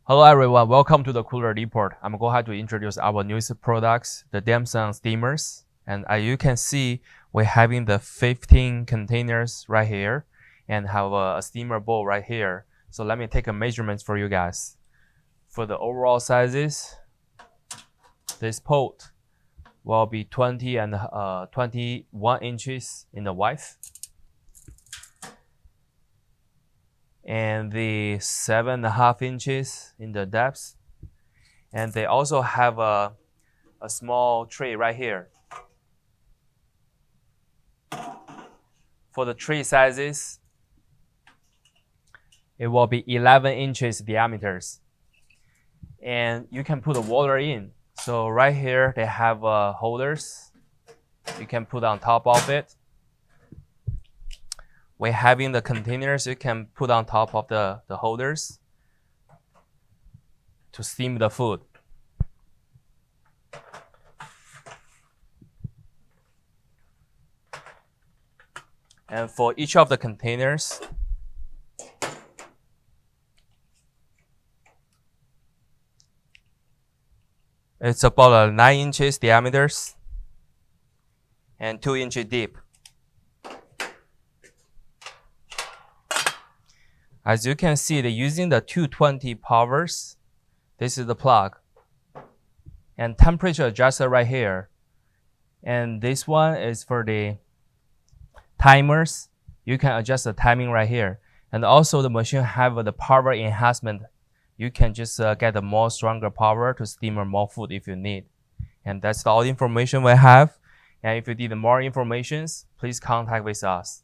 Hello everyone, welcome to the Cooler Report. I'm going to introduce our newest products, the Damson steamers. And as you can see, we're having the 15 containers right here and have a steamer bowl right here. So let me take a measurements for you guys. For the overall sizes, this pot will be 20 and 21 inches in the width. And the 7.5 inches in the depth. And they also have a small tray right here. For the tray sizes, it will be 11 inches diameters. And you can put the water in. So right here, they have holders. You can put on top of it. We're having the containers you can put on top of the holders to steam the food. And for each of the containers, it's about 9 inches diameters and 2 inches deep. As you can see, they're using the 220 powers. This is the plug. And temperature adjuster right here. And this one is for the timers. You can adjust the timing right here. And also the machine have the power enhancement. You can just get a more stronger power to steam more food if you need. And that's all the information we have. And if you need more information, please contact with us.